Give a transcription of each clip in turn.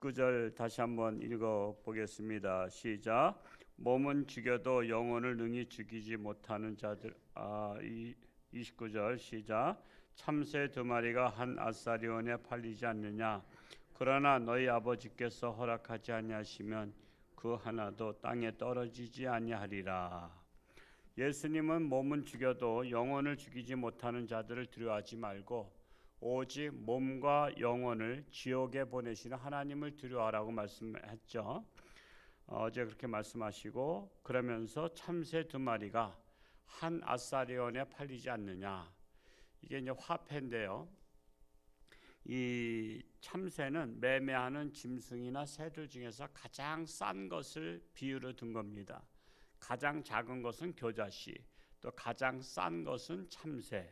19절 다시 한번 읽어 보겠습니다. 시작. 몸은 죽여도 영혼을 능히 죽이지 못하는 자들. 29절 시작. 참새 2마리가 한 아사리온에 팔리지 않느냐. 그러나 너희 아버지께서 허락하지 아니하시면 그 하나도 땅에 떨어지지 아니하리라. 예수님은 몸은 죽여도 영혼을 죽이지 못하는 자들을 두려워하지 말고 오직 몸과 영혼을 지옥에 보내시는 하나님을 두려워하라고 말씀했죠. 어제 그렇게 말씀하시고 그러면서 참새 2마리가 한 아사리온에 팔리지 않느냐. 이게 이제 화폐인데요. 이 참새는 매매하는 짐승이나 새들 중에서 가장 싼 것을 비유로 든 겁니다. 가장 작은 것은 겨자씨, 또 가장 싼 것은 참새.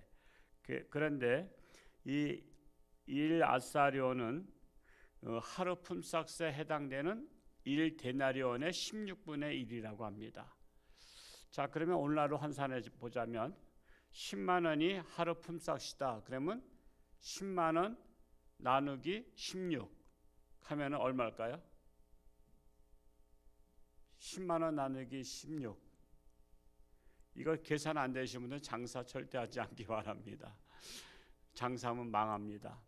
그런데 이 1아사리온은 하루 품삯에 해당되는 1데나리온의 16분의 1이라고 합니다. 자, 그러면 오늘날로 환산해 보자면 10만 원이 하루 품삯이다. 그러면 10만 원 나누기 16 하면 얼마일까요? 10만 원 나누기 16. 이거 계산 안 되시는 분들은 장사 절대 하지 않기 바랍니다. 장사하면 망합니다.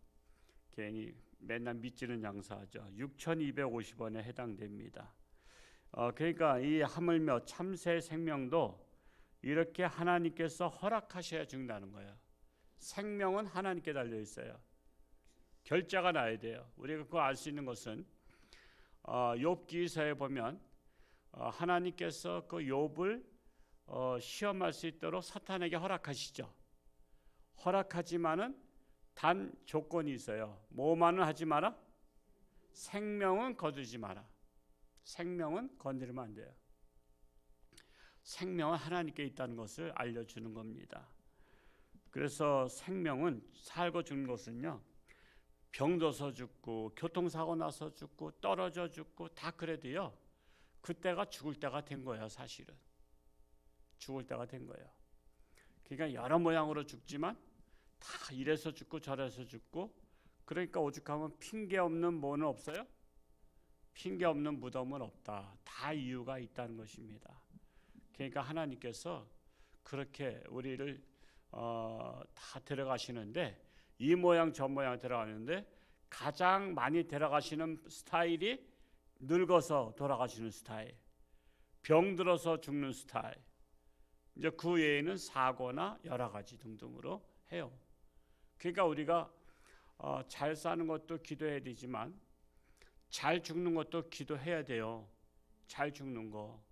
괜히 맨날 밑지는 장사하죠. 6,250원에 해당됩니다. 그러니까 이 하물며 참새 생명도 이렇게 하나님께서 허락하셔야 죽는다는 거예요. 생명은 하나님께 달려 있어요. 결자가 나야 돼요. 우리가 그거 알 수 있는 것은 욥기서에 보면 하나님께서 그 욥을 시험할 수 있도록 사탄에게 허락하시죠. 허락하지만은 단 조건이 있어요. 뭐만은 하지 마라? 생명은 거두지 마라. 생명은 건드리면 안 돼요. 생명은 하나님께 있다는 것을 알려주는 겁니다. 그래서 생명은 살고 죽는 것은요, 병들어서 죽고 교통사고 나서 죽고 떨어져 죽고 다 그래도요, 그때가 죽을 때가 된 거예요. 사실은 죽을 때가 된 거예요. 그러니까 여러 모양으로 죽지만 다 이래서 죽고 저래서 죽고, 그러니까 오죽하면 핑계 없는 뭐는 없어요? 핑계 없는 무덤은 없다. 다 이유가 있다는 것입니다. 그러니까 하나님께서 그렇게 우리를 다 데려가시는데, 이 모양 저 모양 데려가는데 가장 많이 데려가시는 스타일이 늙어서 돌아가시는 스타일, 병들어서 죽는 스타일, 이제 그 외에는 사고나 여러 가지 등등으로 해요. 그러니까 우리가 잘 사는 것도 기도해야 되지만 잘 죽는 것도 기도해야 돼요. 잘 죽는 거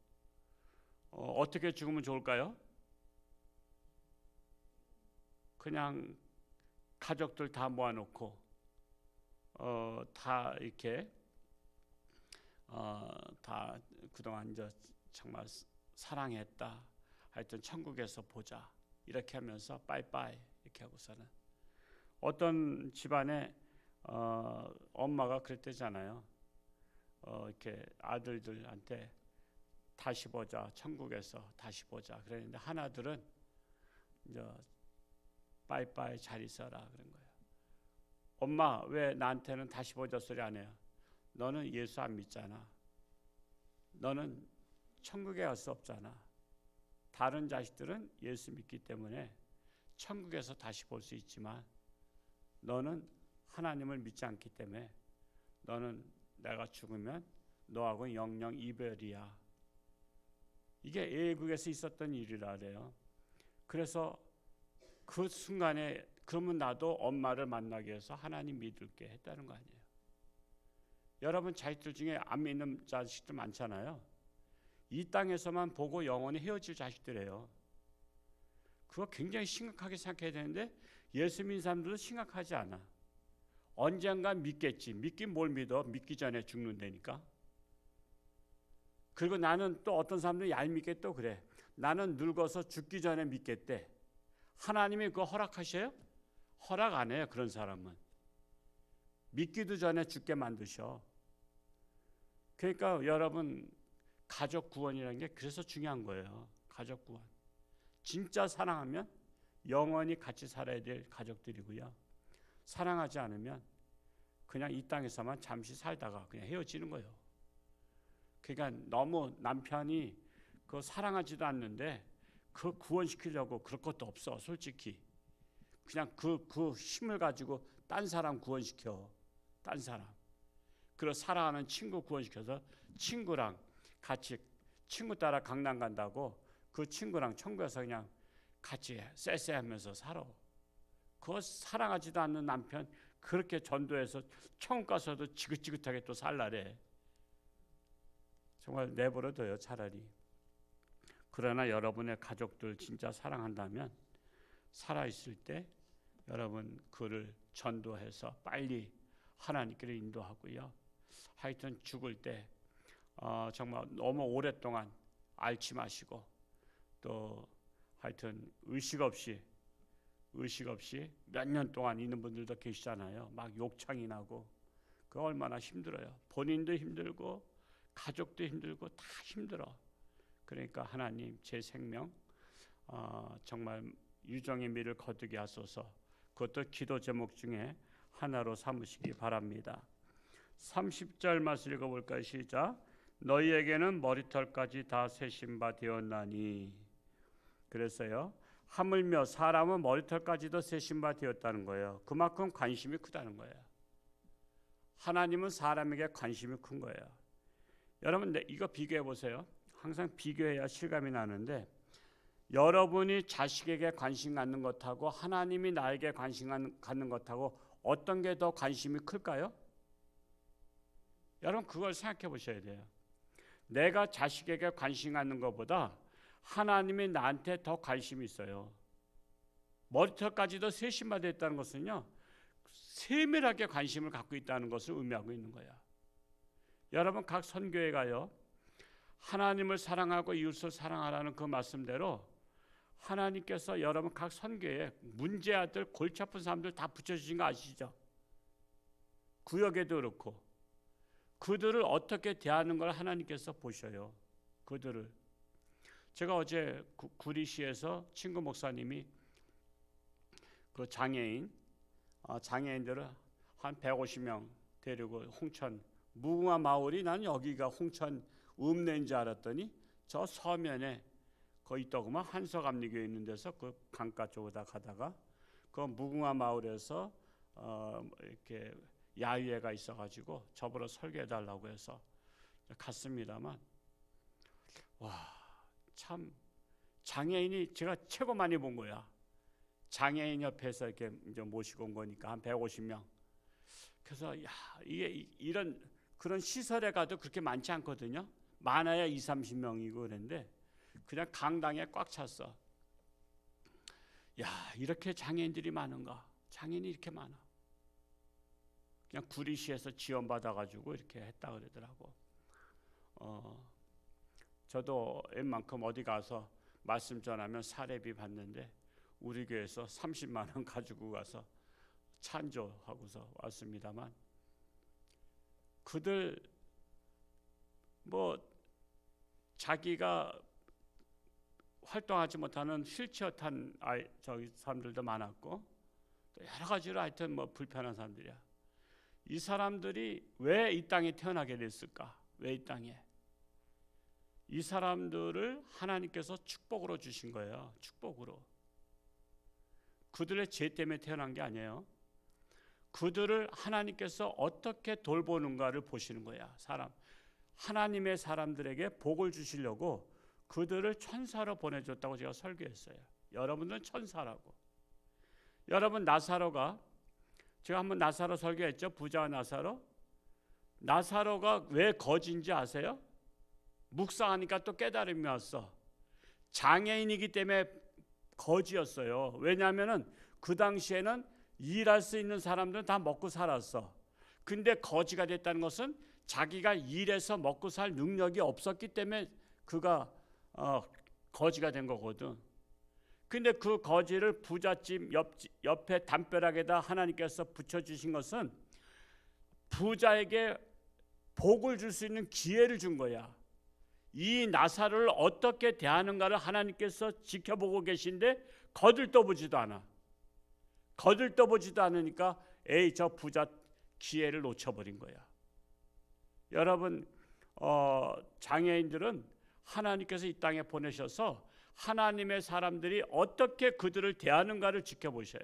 어떻게 죽으면 좋을까요? 그냥 가족들 다 모아놓고 다 이렇게 다 그동안 이제 정말 사랑했다. 하여튼 천국에서 보자. 이렇게 하면서 빠이빠이 이렇게 하고서는, 어떤 집안에 엄마가 그랬대잖아요. 이렇게 아들들한테 다시 보자, 천국에서 다시 보자. 그랬는데 하나들은 이제 빠이빠이 잘 있어라 그런 거예요. 엄마 왜 나한테는 다시 보자 소리 안 해요? 너는 예수 안 믿잖아. 너는 천국에 갈 수 없잖아. 다른 자식들은 예수 믿기 때문에 천국에서 다시 볼 수 있지만 너는 하나님을 믿지 않기 때문에 너는 내가 죽으면 너하고는 영영 이별이야. 이게 애국에서 있었던 일이라 그래요. 그래서 그 순간에 그러면 나도 엄마를 만나기 위해서 하나님 믿을게 했다는 거 아니에요. 여러분 자식들 중에 안 믿는 자식들 많잖아요. 이 땅에서만 보고 영원히 헤어질 자식들이에요. 그거 굉장히 심각하게 생각해야 되는데 예수 믿는 사람들도 심각하지 않아. 언젠간 믿겠지. 믿긴 뭘 믿어? 믿기 전에 죽는다니까. 그리고 나는 또 어떤 사람들이 얄밉게 또 그래. 나는 늙어서 죽기 전에 믿겠대. 하나님이 그거 허락하셔요? 허락 안 해요. 그런 사람은 믿기도 전에 죽게 만드셔. 그러니까 여러분, 가족 구원이라는 게 그래서 중요한 거예요. 가족 구원. 진짜 사랑하면 영원히 같이 살아야 될 가족들이고요. 사랑하지 않으면 그냥 이 땅에서만 잠시 살다가 그냥 헤어지는 거예요. 그러니까 너무 남편이 그 사랑하지도 않는데 그 구원시키려고 그럴 것도 없어. 솔직히 그냥 그 힘을 가지고 딴 사람 구원시켜. 딴 사람. 그리고 사랑하는 친구 구원시켜서 친구랑 같이 친구 따라 강남 간다고 그 친구랑 천국에서 그냥 같이 쎄쎄하면서 살아. 그 사랑하지도 않는 남편 그렇게 전도해서 천국 가서도 지긋지긋하게 또 살라래. 정말 내버려둬요 차라리. 그러나 여러분의 가족들 진짜 사랑한다면 살아있을 때 여러분 그를 전도해서 빨리 하나님께로 인도하고요. 하여튼 죽을 때 정말 너무 오랫동안 앓지 마시고 또 하여튼 의식 없이 몇 년 동안 있는 분들도 계시잖아요. 막 욕창이 나고 그 얼마나 힘들어요. 본인도 힘들고 가족도 힘들고 다 힘들어. 그러니까 하나님 제 생명 정말 유정의 미를 거두게 하소서. 그것도 기도 제목 중에 하나로 삼으시기 바랍니다. 30절 말씀 읽어볼까요? 시작. 너희에게는 머리털까지 다 세신 바 되었나니. 그래서요 하물며 사람은 머리털까지도 세신 바 되었다는 거예요. 그만큼 관심이 크다는 거예요. 하나님은 사람에게 관심이 큰 거예요. 여러분 이거 비교해 보세요. 항상 비교해야 실감이 나는데 여러분이 자식에게 관심 갖는 것하고 하나님이 나에게 관심 갖는 것하고 어떤 게 더 관심이 클까요? 여러분 그걸 생각해 보셔야 돼요. 내가 자식에게 관심 갖는 것보다 하나님이 나한테 더 관심이 있어요. 머리털까지도 세심하게 있다는 것은요 세밀하게 관심을 갖고 있다는 것을 의미하고 있는 거야. 여러분 각 선교회 가요 하나님을 사랑하고 이웃을 사랑하라는 그 말씀대로 하나님께서 여러분 각 선교에 문제아들 골치 아픈 사람들 다 붙여주신 거 아시죠? 구역에도 그렇고 그들을 어떻게 대하는 걸 하나님께서 보셔요. 그들을 제가 어제 구리시에서 친구 목사님이 그 장애인들을 한 150명 데리고 홍천 무궁화 마을이 난 여기가 홍천 읍내인 줄 알았더니 저 서면에 거기 있더구만 한서감리교에 있는 데서 그 강가 쪽으로 가다가 그 무궁화 마을에서 이렇게 야유회가 있어가지고 저보러 설교해달라고 해서 갔습니다만 와 참 장애인이 제가 최고 많이 본 거야. 장애인 협회에서 이렇게 이제 모시고 온 거니까 한 150명. 그래서 야 이게 이런 그런 시설에 가도 그렇게 많지 않거든요. 많아야 20-30명이고 그랬는데 그냥 강당에 꽉 찼어. 야 이렇게 장애인들이 많은가? 장애인이 이렇게 많아. 그냥 구리시에서 지원받아가지고 이렇게 했다 그러더라고. 저도 웬만큼 어디 가서 말씀 전하면 사례비 받는데 우리 교회에서 30만 원 가지고 가서 찬조하고서 왔습니다만 그들 뭐 자기가 활동하지 못하는 휠체어 탄 저기 사람들도 많았고 또 여러 가지로 하여튼 뭐 불편한 사람들이야. 이 사람들이 왜 이 땅에 태어나게 됐을까? 왜 이 땅에? 이 사람들을 하나님께서 축복으로 주신 거예요. 축복으로. 그들의 죄 때문에 태어난 게 아니에요. 그들을 하나님께서 어떻게 돌보는가를 보시는 거야. 하나님의 사람들에게 복을 주시려고 그들을 천사로 보내줬다고 제가 설교했어요. 여러분들은 천사라고. 여러분 나사로가 제가 한번 나사로 설교했죠. 부자와 나사로. 나사로가 왜 거지인지 아세요? 묵상하니까 또 깨달음이 왔어. 장애인이기 때문에 거지였어요. 왜냐하면은 그 당시에는 일할 수 있는 사람들은 다 먹고 살았어. 근데 거지가 됐다는 것은 자기가 일해서 먹고 살 능력이 없었기 때문에 그가 거지가 된 거거든. 근데 그 거지를 부잣집 옆에 담벼락에다 하나님께서 붙여주신 것은 부자에게 복을 줄 수 있는 기회를 준 거야. 이 나사로를 어떻게 대하는가를 하나님께서 지켜보고 계신데 거들떠보지도 않아. 거들떠보지도 않으니까 에이 저 부자 기회를 놓쳐버린 거야. 여러분, 장애인들은 하나님께서 이 땅에 보내셔서 하나님의 사람들이 어떻게 그들을 대하는가를 지켜보셔요.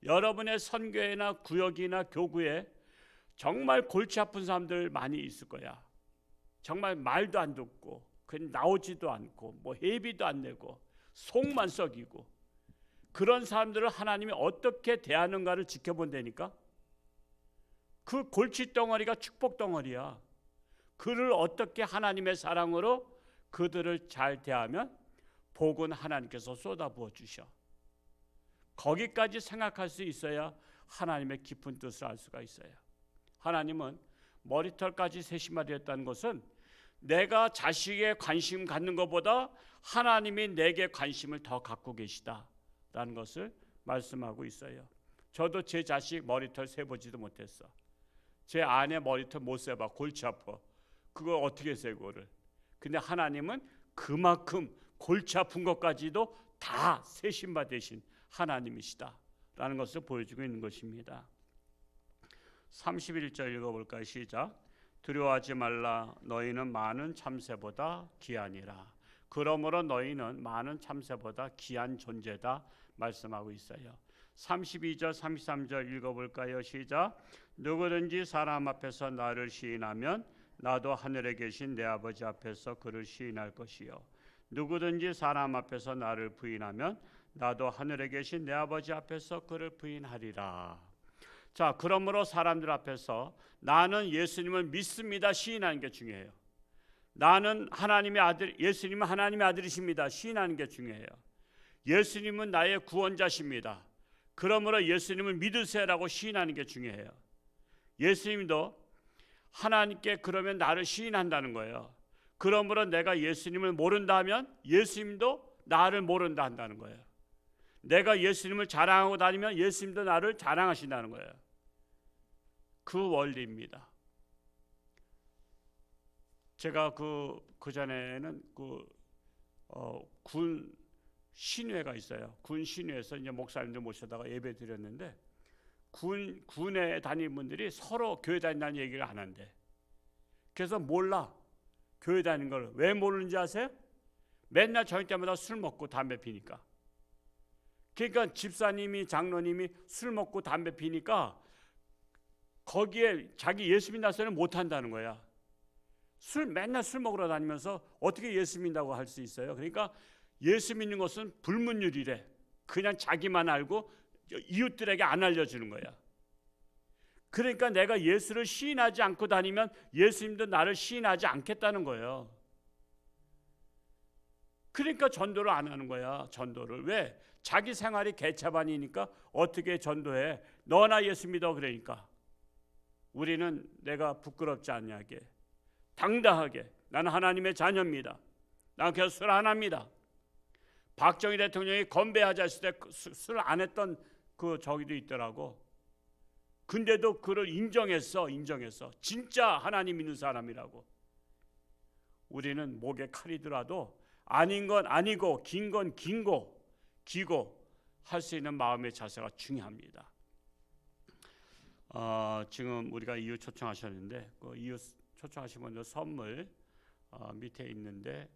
여러분의 선교회나 구역이나 교구에 정말 골치 아픈 사람들 많이 있을 거야. 정말 말도 안 듣고 그냥 나오지도 않고 뭐 회비도 안 내고 속만 썩이고, 그런 사람들을 하나님이 어떻게 대하는가를 지켜본다니까. 그 골치 덩어리가 축복 덩어리야. 그를 어떻게 하나님의 사랑으로 그들을 잘 대하면 복은 하나님께서 쏟아부어 주셔. 거기까지 생각할 수 있어야 하나님의 깊은 뜻을 알 수가 있어요. 하나님은 머리털까지 세심하였다는 것은 내가 자식에 관심 갖는 것보다 하나님이 내게 관심을 더 갖고 계시다라는 것을 말씀하고 있어요. 저도 제 자식 머리털 세보지도 못했어. 제 아내 머리털 못 세봐. 골치 아파. 그거 어떻게 세고를. 근데 하나님은 그만큼 골치 아픈 것까지도 다 세심받으신 하나님이시다라는 것을 보여주고 있는 것입니다. 31절 읽어볼까요? 시작. 두려워하지 말라. 너희는 많은 참새보다 귀하니라. 그러므로 너희는 많은 참새보다 귀한 존재다 말씀하고 있어요. 32절 33절 읽어볼까요? 시작. 누구든지 사람 앞에서 나를 시인하면 나도 하늘에 계신 내 아버지 앞에서 그를 시인할 것이요. 누구든지 사람 앞에서 나를 부인하면 나도 하늘에 계신 내 아버지 앞에서 그를 부인하리라. 자, 그러므로 사람들 앞에서 나는 예수님을 믿습니다 시인하는 게 중요해요. 나는 하나님의 아들, 예수님은 하나님의 아들이십니다 시인하는 게 중요해요. 예수님은 나의 구원자십니다. 그러므로 예수님을 믿으세요라고 시인하는 게 중요해요. 예수님도 하나님께 그러면 나를 시인한다는 거예요. 그러므로 내가 예수님을 모른다 하면 예수님도 나를 모른다 한다는 거예요. 내가 예수님을 자랑하고 다니면 예수님도 나를 자랑하신다는 거예요. 그 원리입니다. 제가 그 전에는 군 신회가 있어요. 군 신회에서 이제 목사님들 모셔다가 예배 드렸는데 군에 다니는 분들이 서로 교회 다닌다는 얘기를 안 한대. 그래서 몰라. 교회 다니는 걸. 왜 모르는지 아세요? 맨날 저녁 때마다 술 먹고 담배 피니까. 그러니까 집사님이 장로님이 술 먹고 담배 피니까 거기에 자기 예수 믿나서는 못 한다는 거야. 맨날 술 먹으러 다니면서 어떻게 예수 믿는다고 할 수 있어요? 그러니까 예수 믿는 것은 불문율이래. 그냥 자기만 알고 이웃들에게 안 알려주는 거야. 그러니까 내가 예수를 시인하지 않고 다니면 예수님도 나를 시인하지 않겠다는 거예요. 그러니까 전도를 안 하는 거야. 전도를. 왜? 자기 생활이 개차반이니까 어떻게 전도해? 너나 예수 믿어. 그러니까 우리는 내가 부끄럽지 않냐게 당당하게 나는 하나님의 자녀입니다. 나는 그래서 술 안 합니다. 박정희 대통령이 건배하자 했을 때 술 안 했던 저기도 있더라고. 근데도 그를 인정했어. 진짜 하나님 믿는 사람이라고. 우리는 목에 칼이 들어도 아닌 건 아니고 긴 건 기고 할 수 있는 마음의 자세가 중요합니다. 지금 우리가 이웃 초청하셨는데 그 이웃 초청하신 분들 선물 밑에 있는데